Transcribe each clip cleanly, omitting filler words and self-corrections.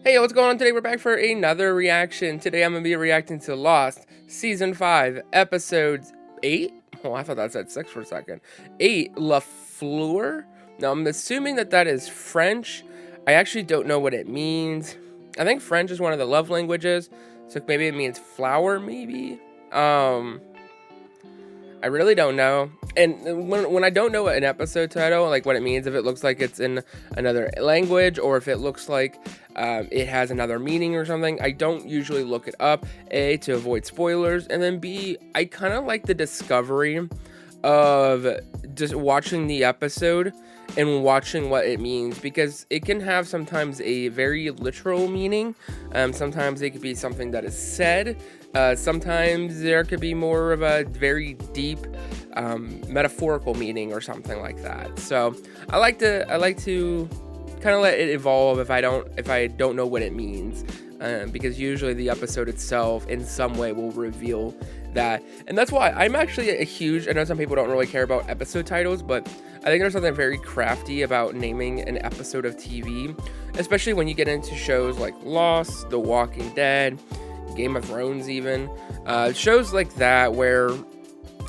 Hey, what's going on today? We're back for another reaction. Today I'm going to be reacting to Lost, Season 5, Episode 8? Oh, I thought that said 6 for a second. 8, LaFleur? Now, I'm assuming that is French. I actually don't know what it means. I think French is one of the love languages, so maybe it means flower, maybe? I really don't know. And when I don't know an episode title, like what it means, if it looks like it's in another language or if it looks like it has another meaning or something, I don't usually look it up, A, to avoid spoilers, and then B, I kind of like the discovery of just watching the episode and watching what it means, because it can have sometimes a very literal meaning. Sometimes it could be something that is said. Sometimes there could be more of a very deep metaphorical meaning or something like that. So I like to kind of let it evolve if I don't know what it means, because usually the episode itself in some way will reveal that. And that's why I'm actually a huge, I know some people don't really care about episode titles, but I think there's something very crafty about naming an episode of TV, especially when you get into shows like Lost, The Walking Dead, Game of Thrones even, shows like that where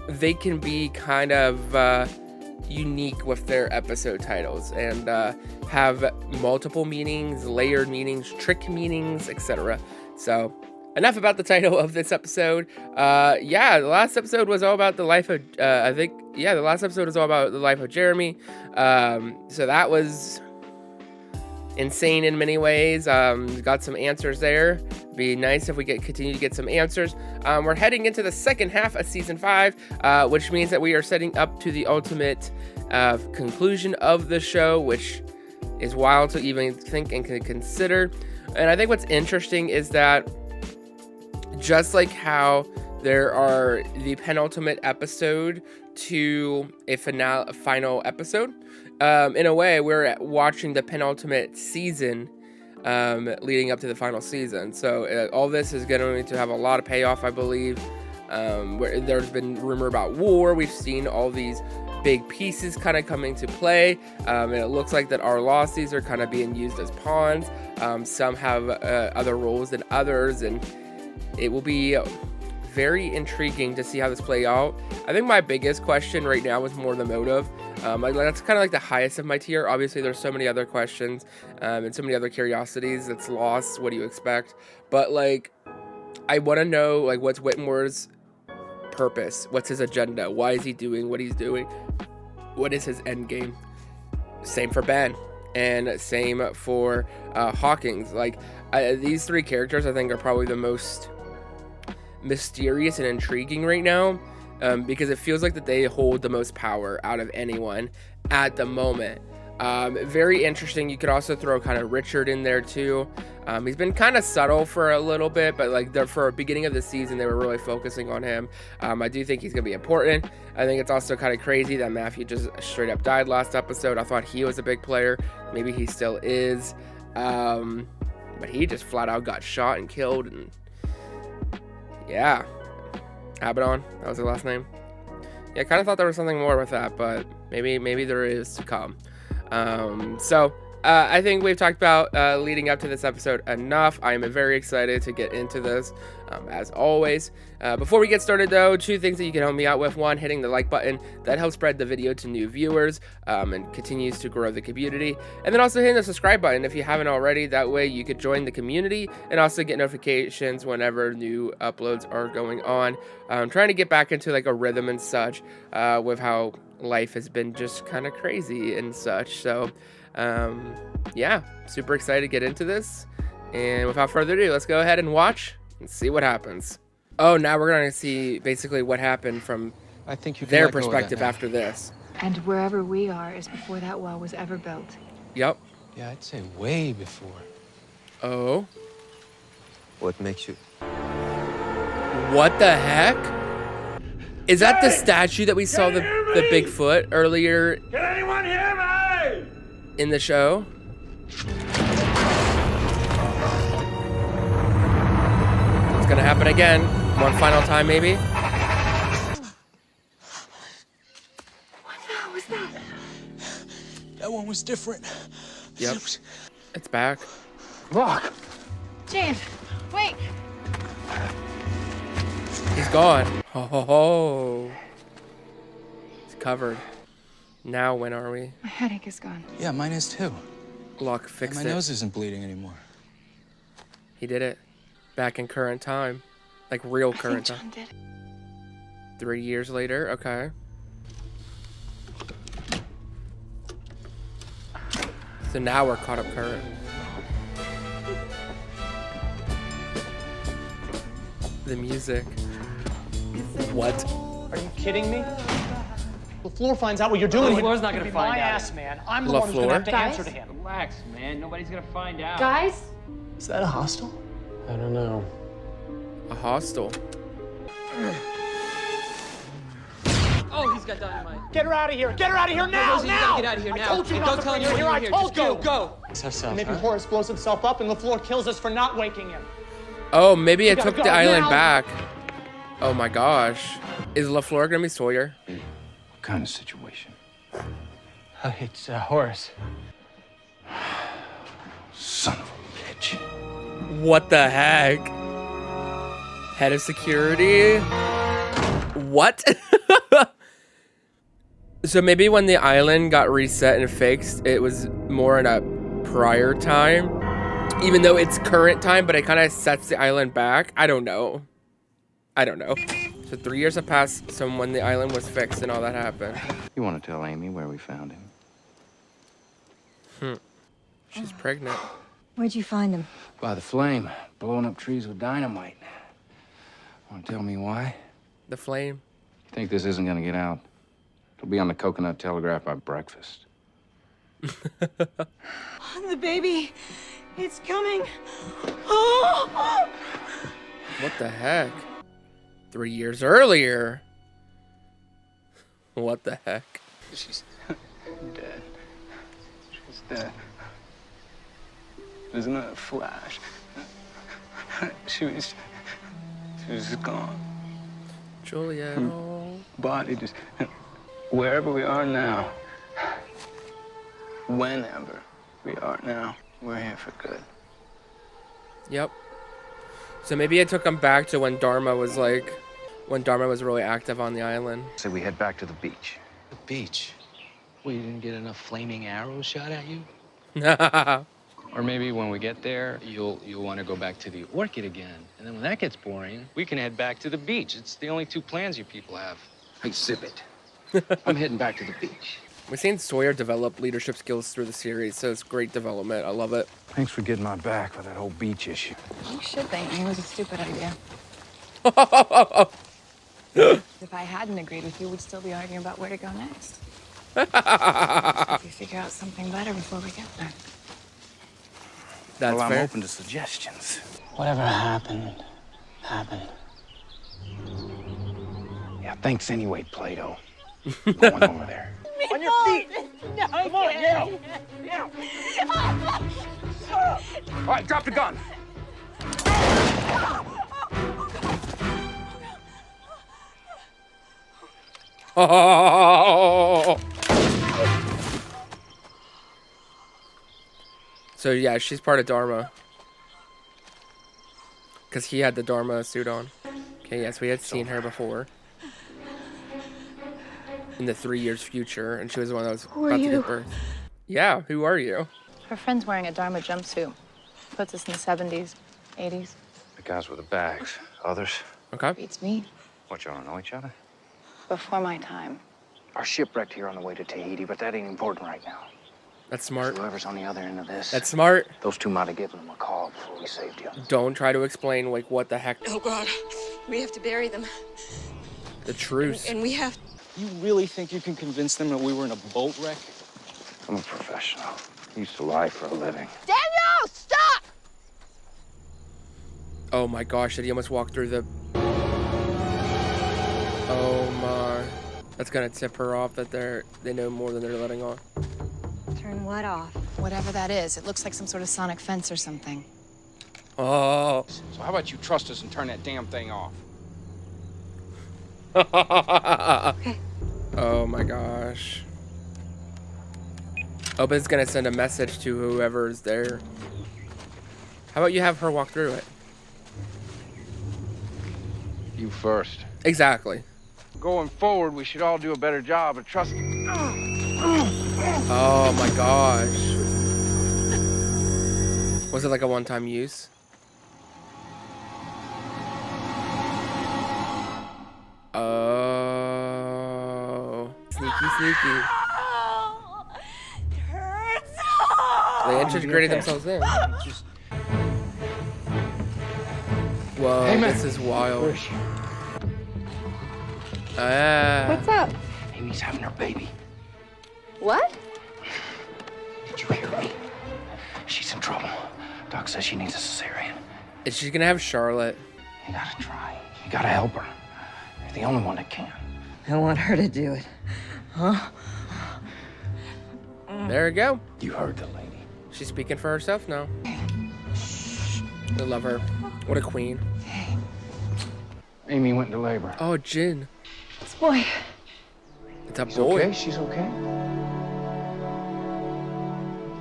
they can be kind of unique with their episode titles and have multiple meanings, layered meanings, trick meanings, etc. So enough about the title of this episode. The last episode was all about the life of, the last episode was all about the life of Jeremy. So that was insane in many ways. Got some answers there. Be nice if we continue to get some answers. We're heading into the second half of season 5, which means that we are setting up to the ultimate conclusion of the show, which is wild to even think and consider. And I think what's interesting is that just like how there are the penultimate episode to a final episode, in a way, we're watching the penultimate season leading up to the final season. So all this is going to have a lot of payoff, I believe. Where there's been rumor about war. We've seen all these big pieces kind of coming to play, and it looks like that our losties are kind of being used as pawns. Some have other roles than others, and it will be very intriguing to see how this play out. I think my biggest question right now is more the motive. That's kind of like the highest of my tier. Obviously, there's so many other questions and so many other curiosities. It's Lost. What do you expect? But like, I want to know like what's Whitmore's purpose? What's his agenda? Why is he doing what he's doing? What is his end game? Same for Ben, and same for Hawkins. Like these three characters, I think, are probably the most mysterious and intriguing right now, because it feels like that they hold the most power out of anyone at the moment. Very interesting. You could also throw kind of Richard in there too. He's been kind of subtle for a little bit, but like for the beginning of the season, they were really focusing on him. I do think he's gonna be important. I think it's also kind of crazy that Matthew just straight up died last episode. I thought he was a big player. Maybe he still is, but he just flat out got shot and killed. And yeah, Abaddon, that was his last name. Yeah, I kind of thought there was something more with that, but maybe there is to come. I think we've talked about leading up to this episode enough. I am very excited to get into this, as always. Before we get started, though, 2 things that you can help me out with. 1, hitting the like button. That helps spread the video to new viewers and continues to grow the community. And then also hitting the subscribe button if you haven't already. That way you could join the community and also get notifications whenever new uploads are going on. I'm trying to get back into like a rhythm and such with how life has been just kind of crazy and such. So yeah, super excited to get into this, and without further ado, let's go ahead and watch and see what happens. Oh, now we're gonna see basically what happened from their perspective after this. And wherever we are is before that wall was ever built. Yep. Yeah, I'd say way before. Oh, What makes you... what the heck? Is that the statue that we saw the Bigfoot earlier? Can anyone hear me? In the show? It's gonna happen again. One final time, maybe? What the hell was that? That one was different. Yep. It's back. Look! Jane, wait. He's gone. Ho ho ho. It's covered. Now when are we? My headache is gone. Yeah, mine is too. Locke fixed My it. nose isn't bleeding anymore. He did it. Back in current time. Like real I current think time. John did. 3 years later, okay. So now we're caught up current. The music. What? Are you kidding me? LaFleur finds out what you're doing. LaFleur's not gonna It'd be find my out. ass, man. I'm the one who's gonna have to LaFleur? answer to him. Relax, man. Nobody's gonna find out. Guys? Is that a hostel? I don't know. A hostel. Oh, he's got dynamite. Get her out of here! Get her out of here now! Rosie, you now! gotta get out of here now. I told you Hey, not don't to tell bring anyone her here. you're I here. told Just you. go. So sad, Maybe huh? Horace blows himself up and LaFleur kills us for not waking him. Oh, maybe it gotta took go the island now. back. Oh my gosh. Is LaFleur gonna be Sawyer? What kind of situation? It's Horace. Son of a bitch. What the heck? Head of security? What? So maybe when the island got reset and fixed, it was more in a prior time. Even though it's current time, but it kind of sets the island back. I don't know. I don't know. So 3 years have passed from when the island was fixed and all that happened. You want to tell Amy where we found him? She's pregnant. Where'd you find him? By the flame, blowing up trees with dynamite. Want to tell me why? The flame. You think this isn't gonna get out? It'll be on the Coconut Telegraph by breakfast. The baby. It's coming. Oh! What the heck? 3 years earlier. What the heck? She's dead. She's dead. It was not a flash. She was gone. Juliet. Oh. Body just wherever we are now. Whenever we are now, we're here for good. Yep. So maybe it took him back to when Dharma was really active on the island. So we head back to the beach. The beach. Well, you didn't get enough flaming arrows shot at you? Or maybe when we get there, you'll want to go back to the orchid again. And then when that gets boring, we can head back to the beach. It's the only two plans you people have. Hey, zip it. I'm heading back to the beach. We've seen Sawyer develop leadership skills through the series, so it's great development. I love it. Thanks for getting my back for that whole beach issue. You should think it was a stupid idea. If I hadn't agreed with you, we'd still be arguing about where to go next. If we figure out something better before we get there. That's well, I'm fair. open to suggestions. Whatever happened, happened. Yeah, thanks anyway, Plato. Going over there. On your feet! No, Come on, yeah! Yeah! All right, drop the gun. So yeah, she's part of Dharma. Because he had the Dharma suit on. Okay, yes, we had seen her before. In the 3 years future, and she was the one that was Who are about to you? give birth. Yeah, who are you? Her friend's wearing a Dharma jumpsuit. Puts us in the 70s, 80s. The guys with the bags. Others? Okay. Beats me. What, y'all don't know each other? Before my time. Our ship wrecked here on the way to Tahiti, but that ain't important right now. That's smart. Whoever's on the other end of this, That's smart. those two might have given them a call before we saved you. Don't try to explain, like, what the heck. Oh, God. We have to bury them. The truce. And we have... You really think you can convince them that we were in a boat wreck? I'm a professional. I used to lie for a living. Daniel, stop! Oh my gosh, did he almost walk through the... Oh my. That's gonna tip her off that they know more than they're letting on. Turn what off? Whatever that is, it looks like some sort of sonic fence or something. Oh. So how about you trust us and turn that damn thing off? Okay. Oh my gosh. Open's gonna send a message to whoever's there. How about you have her walk through it? You first. Exactly. Going forward, we should all do a better job of trusting. Oh my gosh. Was it like a one-time use? Oh. Sneaky, sneaky. It hurts. They integrated themselves in. Whoa, Hey, man. this is wild. Where is she? What's up? Amy's having her baby. What? Did you hear me? She's in trouble. Doc says she needs a cesarean. Is she gonna have Charlotte? You gotta try. You gotta help her. You're the only one that can. I want her to do it. Huh? There we go. You heard the lady. She's speaking for herself now. I love her. What a queen. Amy went into labor. Oh, Jin. This boy. It's a She's boy. okay? She's okay?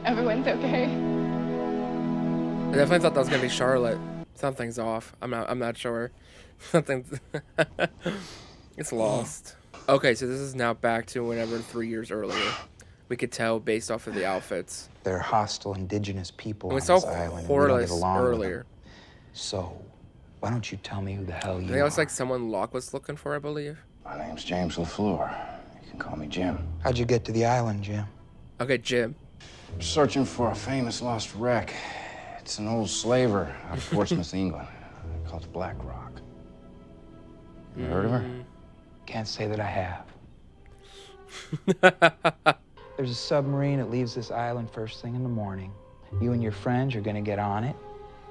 Everyone's okay. I definitely thought that was gonna be Charlotte. Something's off. I'm not sure. Something's it's lost. Okay, so this is now back to whenever 3 years earlier. We could tell based off of the outfits. They're hostile indigenous people And we on saw this island. And we don't get Horliss along with earlier. them. So, why don't you tell me who the hell I you think it was are? like someone Locke was looking for, I believe. My name's James LaFleur. You can call me Jim. How'd you get to the island, Jim? Okay, Jim. I'm searching for a famous lost wreck. It's an old slaver out of Portsmouth, England, called Black Rock. You heard of her? Can't say that I have. There's a submarine that leaves this island first thing in the morning. You and your friends are gonna get on it.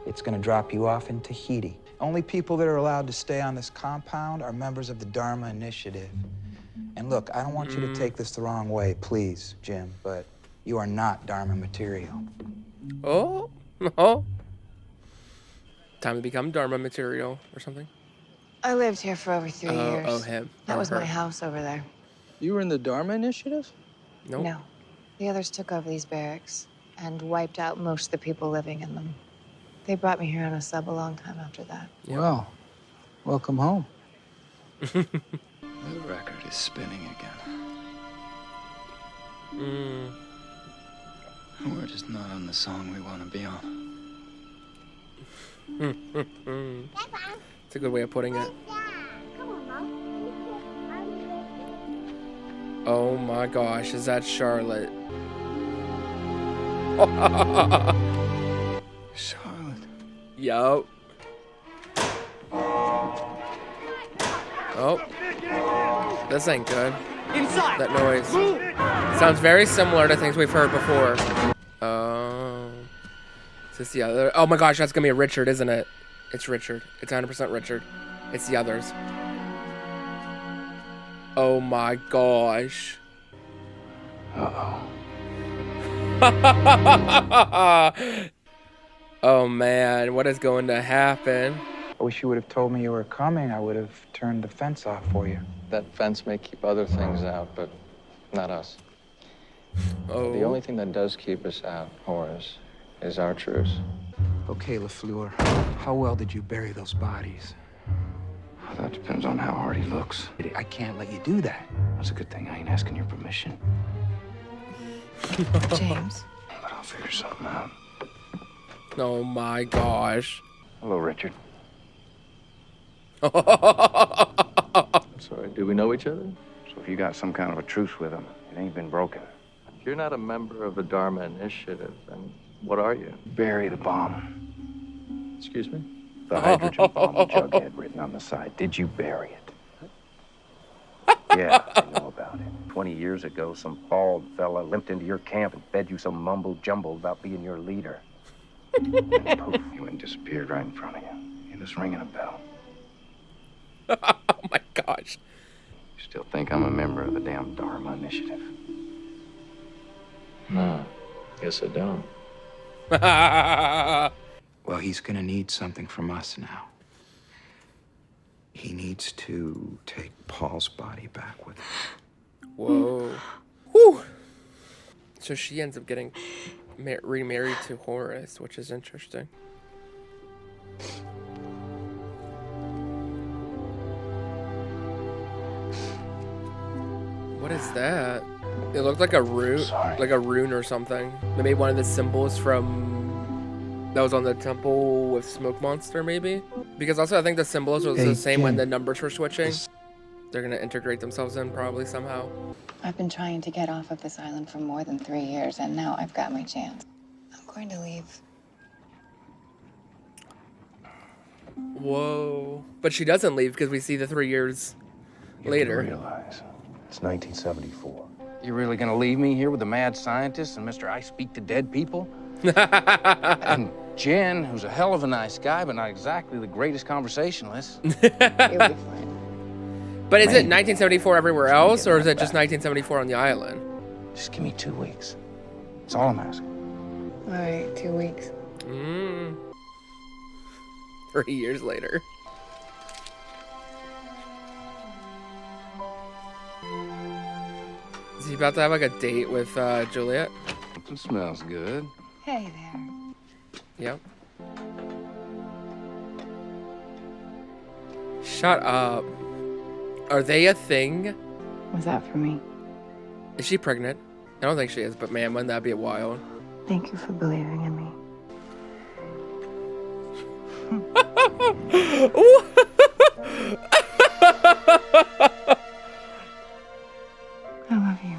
It's gonna drop you off in Tahiti. Only people that are allowed to stay on this compound are members of the Dharma Initiative. And look, I don't want you to take this the wrong way, please, Jim, but you are not Dharma material. Oh, oh. Time to become Dharma material or something. I lived here for over 3 years. Oh, him. That Or was my her. house over there. You were in the Dharma Initiative? Nope. No. The others took over these barracks and wiped out most of the people living in them. They brought me here on a sub a long time after that. Yep. Well, welcome home. The record is spinning again. We're just not on the song we want to be on. It's a good way of putting it. Oh my gosh, is that Charlotte? Charlotte. Yup. Oh. This ain't good. Inside. That noise. Sounds very similar to things we've heard before. Is this the other? Oh my gosh, that's gonna be a Richard, isn't it? It's Richard. It's 100% Richard. It's the others. Oh my gosh. Oh man, what is going to happen? I wish you would have told me you were coming. I would have turned the fence off for you. That fence may keep other things out, but not us. Oh. The only thing that does keep us out, Horace, is our truce. Okay, LaFleur, how well did you bury those bodies? That depends on how hard he looks. I can't let you do that. That's a good thing I ain't asking your permission. James. But I'll figure something out. Oh my gosh. Hello, Richard. Sorry, do we know each other? So if you got some kind of a truce with him, it ain't been broken. You're not a member of the Dharma Initiative, then what are you? Bury the bomb. Excuse me? The hydrogen bomb the Jughead written on the side. Did you bury it? Yeah, I know about it. 20 years ago, some bald fella limped into your camp and fed you some mumble-jumble about being your leader. And poof, he went and disappeared right in front of you. You're just ringing a bell. Oh my gosh. You still think I'm a member of the damn Dharma Initiative? No, guess I don't. Well, he's gonna need something from us now. He needs to take Paul's body back with him. Whoa. Whew. So she ends up getting remarried to Horace, which is interesting. What is that? It looked like a rune, like a rune or something. Maybe one of the symbols from that was on the temple with Smoke Monster, maybe. Because also I think the symbols was the same when the numbers were switching. They're gonna integrate themselves in probably somehow. I've been trying to get off of this island for more than 3 years, and now I've got my chance. I'm going to leave. Whoa! But she doesn't leave because we see the 3 years later. You realize it's 1974. You really gonna leave me here with the mad scientist and Mr. I Speak to Dead People? And Jen, who's a hell of a nice guy, but not exactly the greatest conversationalist. You'll be fine. But is it 1974 everywhere else, or is it just 1974 on the island? Just give me 2 weeks. That's all I'm asking. All right, 2 weeks. 3 years later. Is he about to have like a date with Juliet? Something smells good. Hey there. Yep. Shut up. Are they a thing? Was that for me? Is she pregnant? I don't think she is, but man, wouldn't that be wild? Thank you for believing in me. I love you.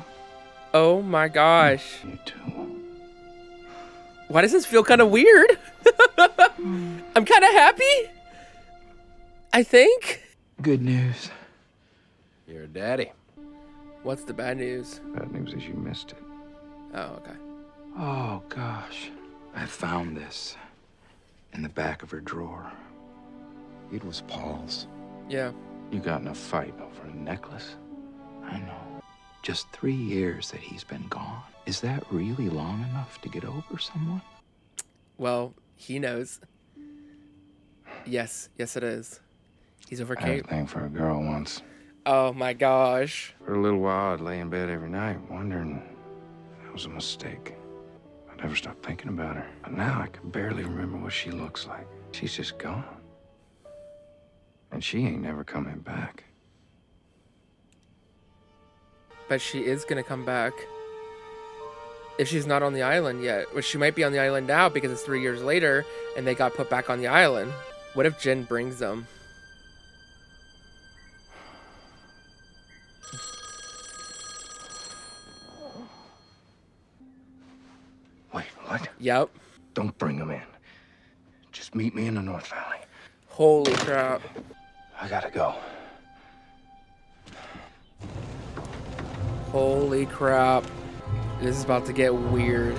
Oh my gosh. You too. Why does this feel kind of weird? I'm kind of happy. I think. Good news. You're a daddy. What's the bad news? Bad news is you missed it. Oh, okay. Oh, gosh. I found this in the back of her drawer. It was Paul's. Yeah. You got in a fight over a necklace? I know. Just 3 years that he's been gone. Is that really long enough to get over someone? Well, he knows. Yes, yes it is. He's over I had Kate. a thing for a girl once. Oh my gosh. For a little while, I'd lay in bed every night wondering if that was a mistake. I never stopped thinking about her. But now I can barely remember what she looks like. She's just gone. And she ain't never coming back. But she is gonna come back. If she's not on the island yet, which she might be on the island now because it's 3 years later and they got put back on the island. What if Jen brings them? Wait, what? Yep. Don't bring them in. Just meet me in the North Valley. Holy crap. I gotta go. Holy crap. This is about to get weird.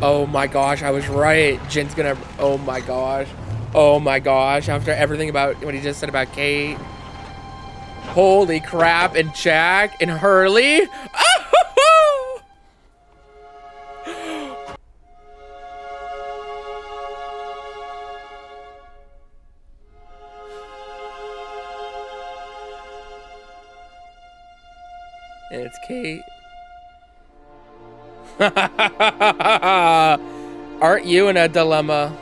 Oh my gosh, I was right. Jen's gonna... Oh my gosh. Oh my gosh. After everything about what he just said about Kate. Holy crap. And Jack and Hurley. And it's Kate. Aren't you in a dilemma?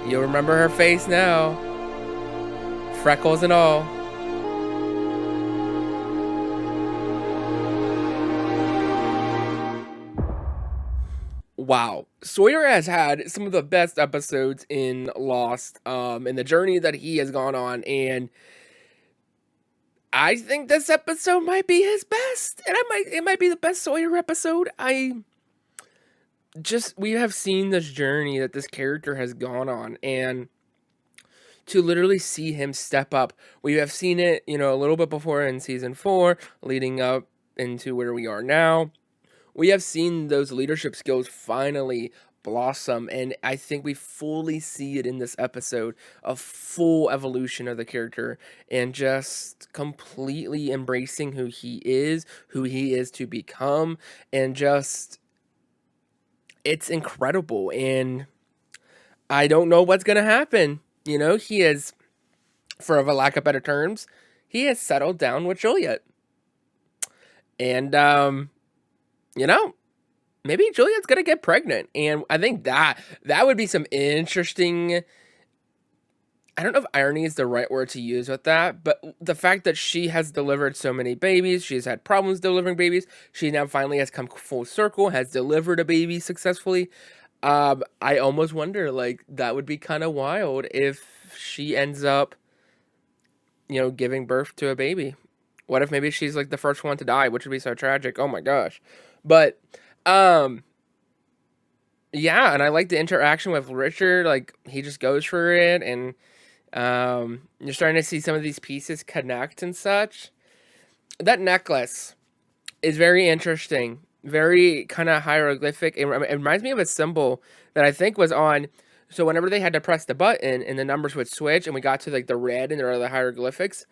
You'll remember her face now. Freckles and all. Wow. Sawyer has had some of the best episodes in Lost, in the journey that he has gone on, and I think this episode might be his best, and it might be the best Sawyer episode. We have seen this journey that this character has gone on, and to literally see him step up. We have seen it, a little bit before in season 4, leading up into where we are now. We have seen those leadership skills finally blossom, and I think we fully see it in this episode, a full evolution of the character and just completely embracing who he is to become, and just it's incredible. And I don't know what's gonna happen. He is, for a lack of better terms, he has settled down with Juliet, and maybe Juliet's gonna get pregnant, and I think that would be some interesting. I don't know if irony is the right word to use with that, but the fact that she has delivered so many babies, she's had problems delivering babies, she now finally has come full circle, has delivered a baby successfully. I almost wonder, like, that would be kind of wild if she ends up, giving birth to a baby. What if maybe she's like the first one to die, which would be so tragic? Oh my gosh. But, yeah, and I like the interaction with Richard. Like, he just goes for it, and you're starting to see some of these pieces connect and such. That necklace is very interesting, very kind of hieroglyphic. It reminds me of a symbol that I think was on. So whenever they had to press the button and the numbers would switch, and we got to like the red and there are the hieroglyphics.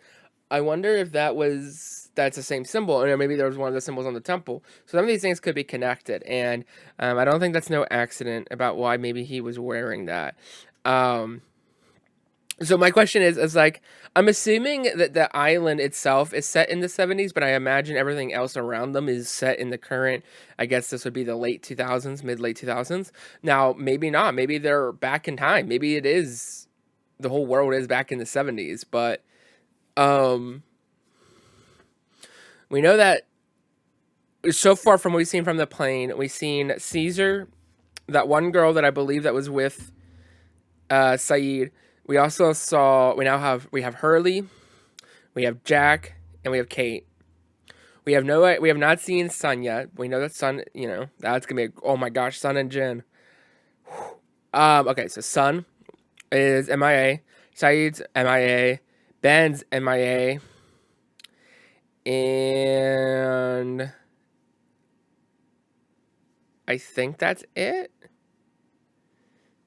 I wonder if that's the same symbol, or maybe there was one of the symbols on the temple. So some of these things could be connected, and I don't think that's no accident about why maybe he was wearing that. So my question is like, I'm assuming that the island itself is set in the 70s, but I imagine everything else around them is set in the current, I guess this would be the late 2000s, mid-late 2000s. Now, maybe not. Maybe they're back in time. Maybe it is, the whole world is back in the 70s, but we know that so far from what we've seen from the plane, we've seen Caesar, that one girl that I believe that was with Saeed. We also saw, we have Hurley, we have Jack, and we have Kate. We have not seen Sun yet. We know that Sun, that's gonna be, oh my gosh, Sun and Jin. Okay, so Sun is MIA, Saeed's MIA, Ben's MIA, and I think that's it.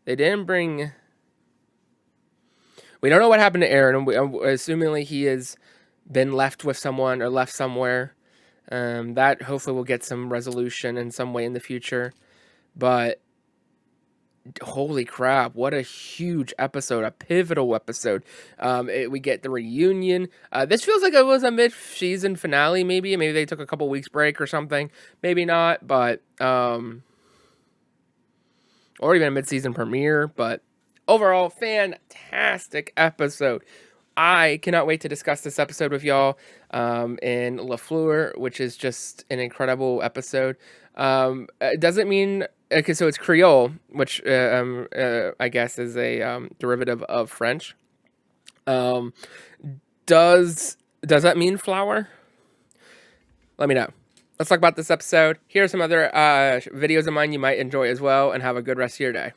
They didn't bring. We don't know what happened to Aaron. Assumingly he has been left with someone or left somewhere. That hopefully will get some resolution in some way in the future. But holy crap, what a huge episode, a pivotal episode. We get the reunion. This feels like it was a mid-season finale, maybe. Maybe they took a couple weeks break or something. Maybe not, but or even a mid-season premiere, but overall, fantastic episode. I cannot wait to discuss this episode with y'all in LaFleur, which is just an incredible episode. It doesn't mean... Okay, so it's Creole, which I guess is a derivative of French. Does that mean flower? Let me know. Let's talk about this episode. Here are some other videos of mine you might enjoy as well, and have a good rest of your day.